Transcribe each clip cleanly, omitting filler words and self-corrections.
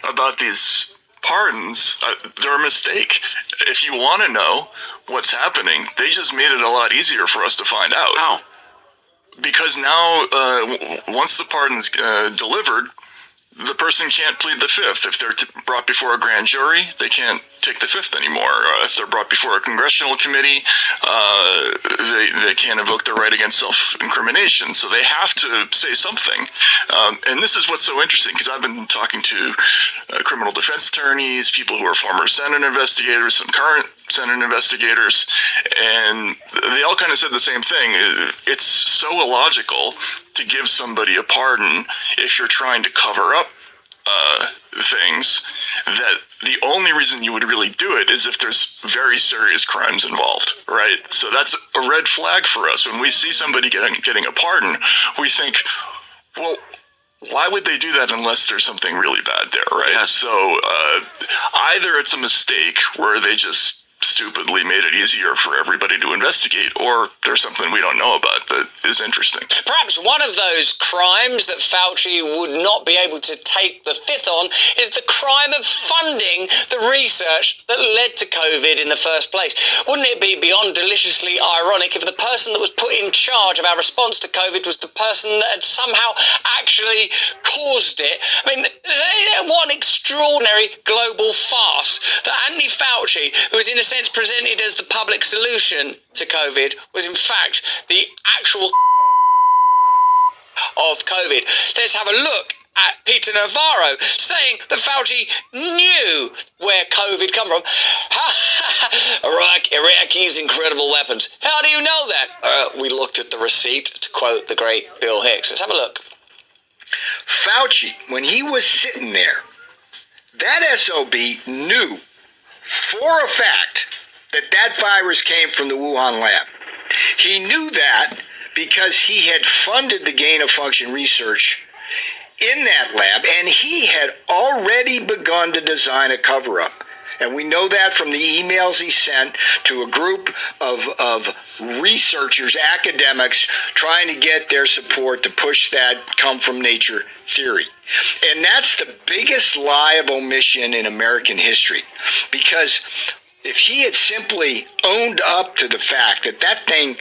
about these pardons, they're a mistake. If you want to know what's happening, they just made it a lot easier for us to find out. How? Because now, once the pardon's delivered, the person can't plead the fifth. If they're brought before a grand jury, they can't take the fifth anymore. If they're brought before a congressional committee, they can't invoke their right against self-incrimination. So they have to say something. And this is what's so interesting, because I've been talking to criminal defense attorneys, people who are former Senate investigators, some current Senate investigators, and they all kind of said the same thing. It's so illogical to give somebody a pardon if you're trying to cover up things, that the only reason you would really do it is if there's very serious crimes involved, right? So that's a red flag for us. When we see somebody getting a pardon, we think, well, why would they do that unless there's something really bad there, right? Yes. So either it's a mistake where they just stupidly made it easier for everybody to investigate, or there's something we don't know about that is interesting. Perhaps one of those crimes that Fauci would not be able to take the fifth on is the crime of funding the research that led to COVID in the first place. Wouldn't it be beyond deliciously ironic if the person that was put in charge of our response to COVID was the person that had somehow actually caused it? I mean, what an extraordinary global farce that Anthony Fauci, who is in a sense presented as the public solution to COVID, was in fact the actual of COVID. Let's have a look at Peter Navarro saying that Fauci knew where COVID come from. Iraq using incredible weapons. How do you know that? We looked at the receipt, to quote the great Bill Hicks. Let's have a look. Fauci, when he was sitting there, that SOB knew for a fact that that virus came from the Wuhan lab. He knew that because he had funded the gain-of-function research in that lab, and he had already begun to design a cover-up. And we know that from the emails he sent to a group of researchers, academics, trying to get their support to push that come-from-nature theory. And that's the biggest lie of omission in American history, because if he had simply owned up to the fact that that thing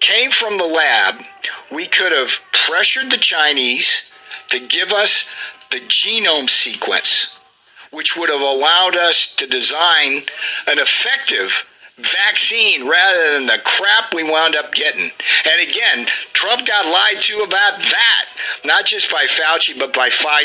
came from the lab, we could have pressured the Chinese to give us the genome sequence, which would have allowed us to design an effective vaccine rather than the crap we wound up getting. And again, Trump got lied to about that, not just by Fauci, but by Pfizer.